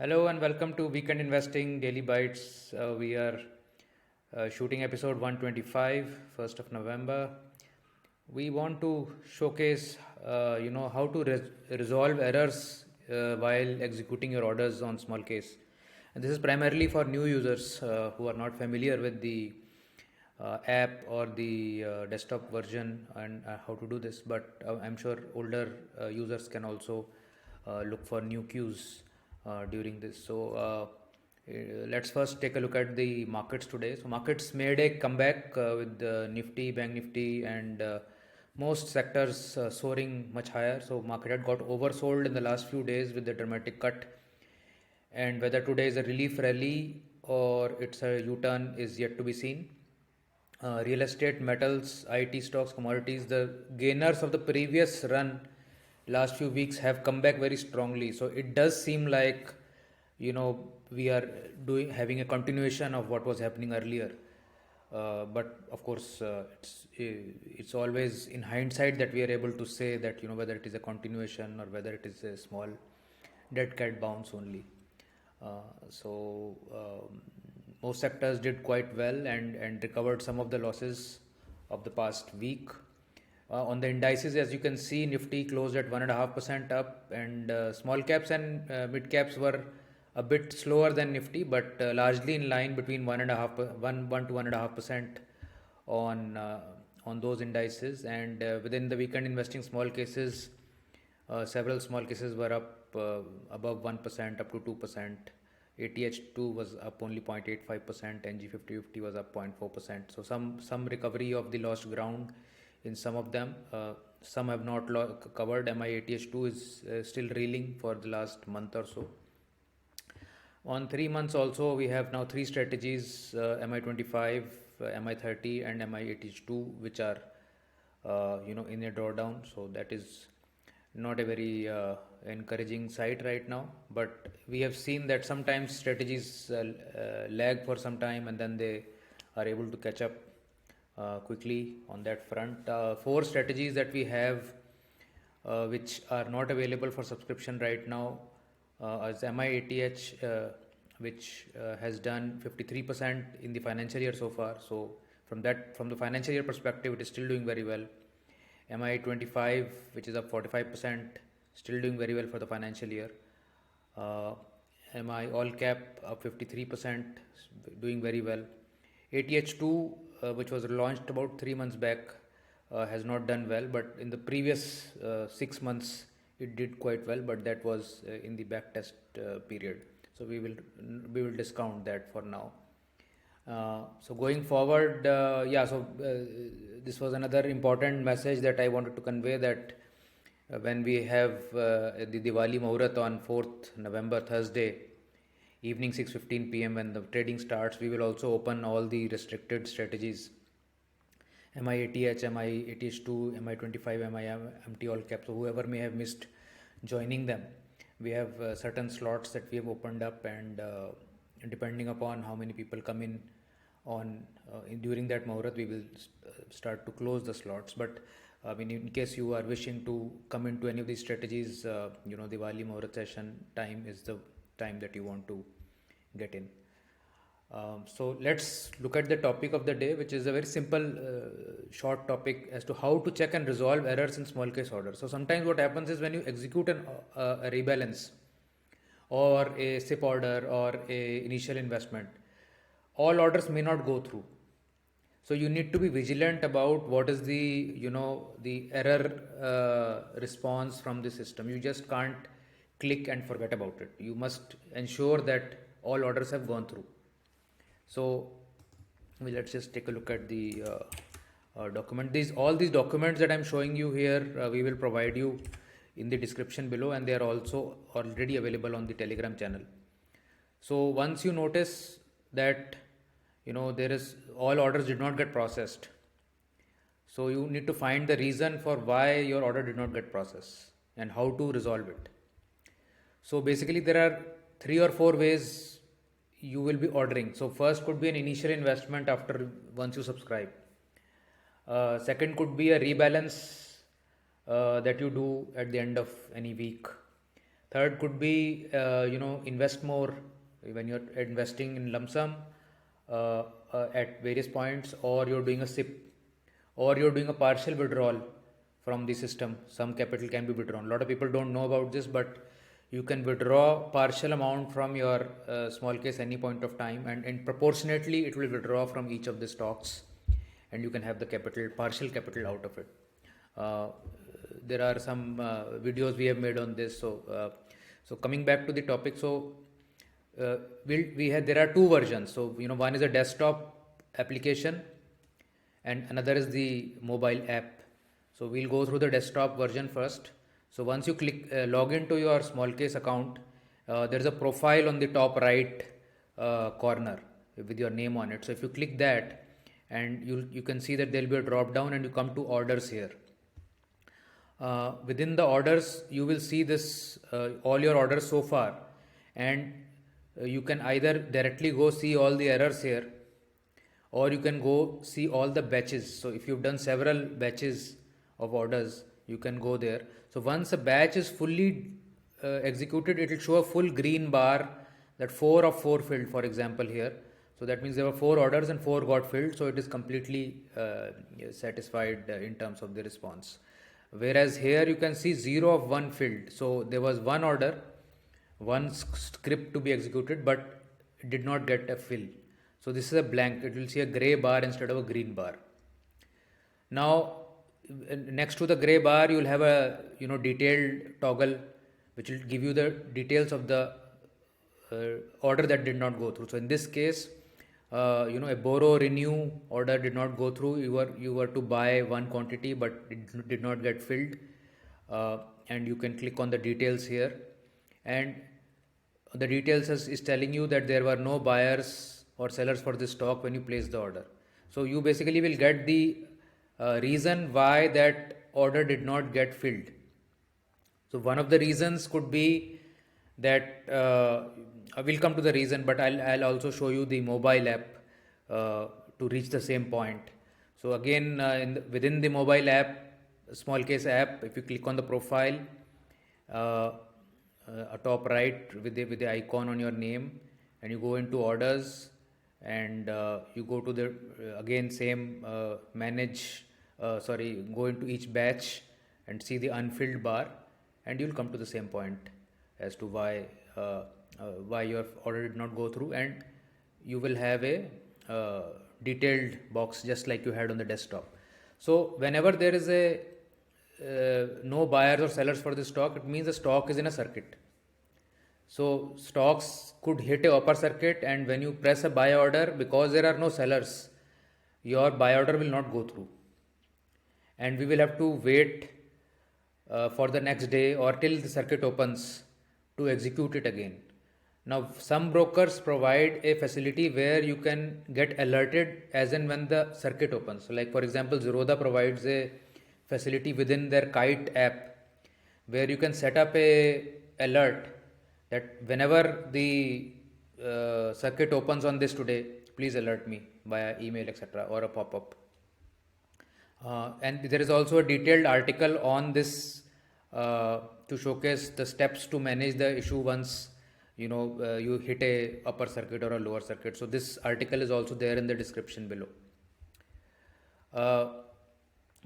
Hello and welcome to Weekend Investing Daily Bites. We are shooting episode 125, 1st of November. We want to showcase, how to resolve errors while executing your orders on small case. And this is primarily for new users who are not familiar with the app or the desktop version and how to do this. But I'm sure older users can also look for new cues during this. Let's first take a look at the markets today. So markets made a comeback with Nifty, Bank Nifty, and most sectors soaring much higher. So market had got oversold in the last few days with the dramatic cut, and whether today is a relief rally or it's a U-turn is yet to be seen. Real estate, metals, IT stocks, commodities, the gainers of the previous run last few weeks have come back very strongly. So it does seem like we are doing having a continuation of what was happening earlier. But of course, it's always in hindsight that we are able to say that whether it is a continuation or whether it is a small dead cat bounce only. Most sectors did quite well and recovered some of the losses of the past week. On the indices, as you can see, Nifty closed at 1.5% up, and small caps and mid caps were a bit slower than Nifty, but largely in line between 1 to 1.5% on those indices. And within the weekend investing small cases, several small cases were up above 1%, up to 2%. ATH2 was up only 0.85%, NG5050 was up 0.4%. So some recovery of the lost ground in some of them. Some have not covered. MIATH2 is still reeling for the last month or so. On 3 months also, we have now three strategies, MI25, MI30 and MIATH2, which are in a drawdown. So that is not a very encouraging sight right now, but we have seen that sometimes strategies lag for some time and then they are able to catch up quickly on that front. Four strategies that we have which are not available for subscription right now as MIATH, which has done 53% in the financial year so far. So from the financial year perspective, it is still doing very well. MI25, which is up 45%, still doing very well for the financial year. MI all cap up 53%, doing very well. ATH2, which was launched about 3 months back, has not done well, but in the previous 6 months it did quite well, but that was in the back test period. So we will discount that for now. So going forward, this was another important message that I wanted to convey, that when we have the Diwali Muhurat on 4th November, Thursday, evening 6:15 p.m. when the trading starts, we will also open all the restricted strategies, MIATH, MIATH2, MI25, MT all cap. So whoever may have missed joining them, we have certain slots that we have opened up, and depending upon how many people come in during that Muhurat, we will start to close the slots. But in case you are wishing to come into any of these strategies, Diwali Muhurat session time is the time that you want to get in. So let's look at the topic of the day, which is a very simple, short topic as to how to check and resolve errors in small case orders. So sometimes what happens is when you execute a rebalance or a SIP order or a initial investment, all orders may not go through. So you need to be vigilant about what is the error response from the system. You just can't click and forget about it. You must ensure that all orders have gone through. So let's just take a look at the document. All these documents that I'm showing you here, we will provide you in the description below, and they are also already available on the Telegram channel. So once you notice that there is all orders did not get processed, so you need to find the reason for why your order did not get processed and how to resolve it. So basically there are 3 or 4 ways you will be ordering. So first could be an initial investment once you subscribe. Second could be a rebalance that you do at the end of any week. Third could be, invest more when you're investing in lump sum at various points, or you're doing a SIP, or you're doing a partial withdrawal from the system. Some capital can be withdrawn. A lot of people don't know about this, but you can withdraw partial amount from your small case any point of time, and proportionately it will withdraw from each of the stocks, and you can have the capital, partial capital out of it. Uh, there are some videos we have made on this. So coming back to the topic, so we have there are two versions. So one is a desktop application, and another is the mobile app. So we'll go through the desktop version first. So once you click log into your small case account, there is a profile on the top right corner with your name on it. So if you click that, and you can see that there will be a drop down, and you come to orders here. Within the orders, you will see this all your orders so far, and you can either directly go see all the errors here, or you can go see all the batches. So if you've done several batches of orders, you can go there. So once a batch is fully executed, it will show a full green bar that 4 of 4 filled, for example, here. So that means there were 4 orders and 4 got filled, so it is completely satisfied in terms of the response. Whereas here you can see 0 of 1 filled. So there was one order, one script to be executed, but it did not get a fill. So this is a blank. It will see a gray bar instead of a green bar. Now next to the gray bar, you will have a detailed toggle which will give you the details of the order that did not go through. So in this case, a borrow renew order did not go through. You were to buy one quantity, but it did not get filled, and you can click on the details here, and the details is telling you that there were no buyers or sellers for this stock when you place the order. So you basically will get the reason why that order did not get filled. So one of the reasons could be that I will come to the reason, but I'll also show you the mobile app to reach the same point. So again, within the mobile app, small case app, if you click on the profile, top right with the icon on your name, and you go into orders, and you go to the again same go into each batch and see the unfilled bar, and you'll come to the same point as to why your order did not go through, and you will have a detailed box just like you had on the desktop. So whenever there is a no buyers or sellers for the stock, it means the stock is in a circuit. So stocks could hit a upper circuit, and when you press a buy order, because there are no sellers, your buy order will not go through, and we will have to wait for the next day or till the circuit opens to execute it again. Now some brokers provide a facility where you can get alerted as and when the circuit opens. So like for example, Zerodha provides a facility within their Kite app where you can set up a alert that whenever the circuit opens on this today, please alert me via email, etc., or a pop-up. And there is also a detailed article on this to showcase the steps to manage the issue once you hit a upper circuit or a lower circuit. So this article is also there in the description below.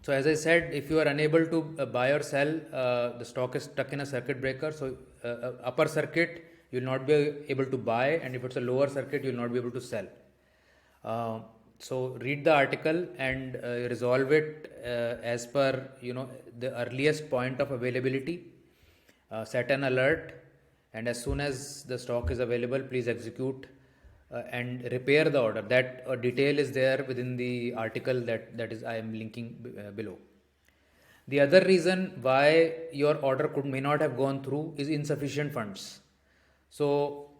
So as I said, if you are unable to buy or sell, the stock is stuck in a circuit breaker. So upper circuit, you will not be able to buy, and if it's a lower circuit, you will not be able to sell. So read the article and resolve it as per the earliest point of availability. Set an alert, and as soon as the stock is available, please execute and repair the order. That detail is there within the article that is I am linking below. The other reason why your order may not have gone through is insufficient funds. So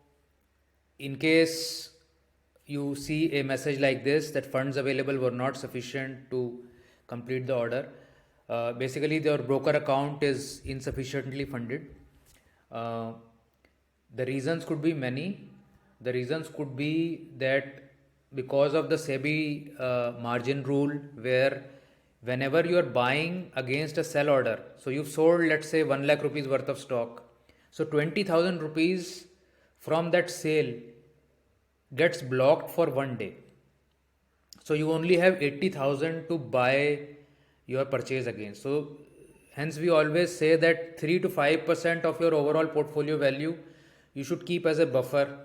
in case you see a message like this that funds available were not sufficient to complete the order, basically your broker account is insufficiently funded. The reasons could be many. The reasons could be that because of the SEBI margin rule, where whenever you are buying against a sell order, so you've sold, let's say, 1 lakh rupees worth of stock. So 20,000 rupees from that sale gets blocked for one day. So you only have 80,000 to buy your purchase again. So hence we always say that 3 to 5% of your overall portfolio value you should keep as a buffer,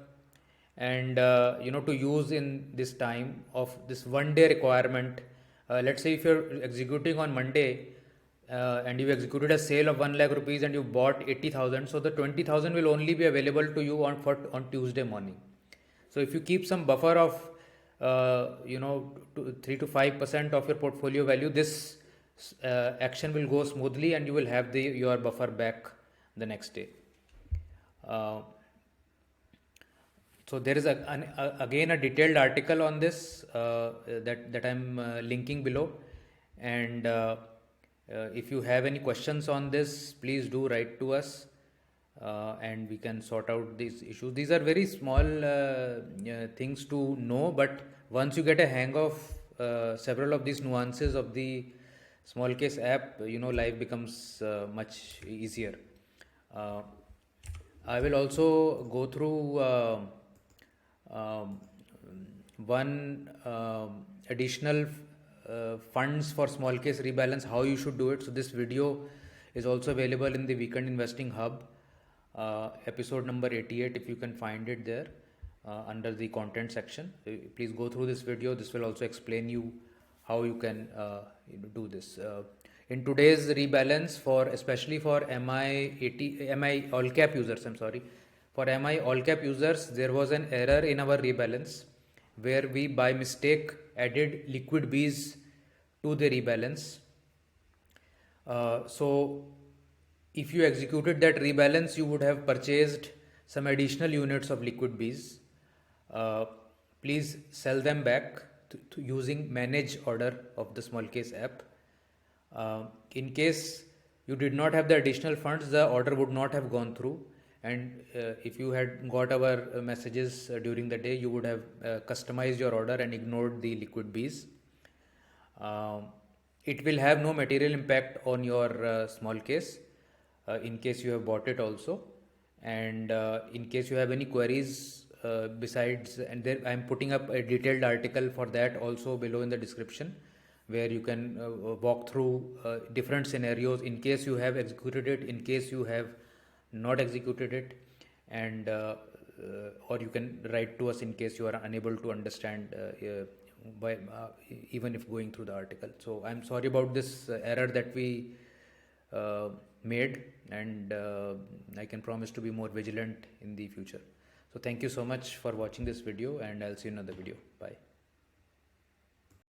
and to use in this time of this one day requirement. Let's say if you're executing on Monday, and you executed a sale of 1 lakh rupees and you bought 80,000, so the 20,000 will only be available to you on Tuesday morning. So if you keep some buffer of 3 to 5% of your portfolio value, this action will go smoothly and you will have your buffer back the next day. uh, so there is again a detailed article on this that I'm linking below, and if you have any questions on this, please do write to us, and we can sort out these issues. These are very small things to know, but once you get a hang of several of these nuances of the small case app, life becomes much easier. uh, I will also go through um, one additional funds for small case rebalance, how you should do it. So this video is also available in the Weekend Investing Hub, episode number 88, if you can find it there under the content section. Please go through this video. This will also explain you how you can do this. In today's rebalance, especially for MI all cap users, for MI all cap users, there was an error in our rebalance where we by mistake added liquid Bs to the rebalance. So if you executed that rebalance, you would have purchased some additional units of liquid Bs. Please sell them back to using manage order of the small case app. In case you did not have the additional funds, the order would not have gone through, and if you had got our messages during the day, you would have customized your order and ignored the liquid Bs. It will have no material impact on your small case in case you have bought it also, and in case you have any queries besides, and there I am putting up a detailed article for that also below in the description, where you can walk through different scenarios in case you have executed it, in case you have not executed it, and or you can write to us in case you are unable to understand even if going through the article. So I'm sorry about this error that we made, and I can promise to be more vigilant in the future. So thank you so much for watching this video, and I'll see you in another video. Bye.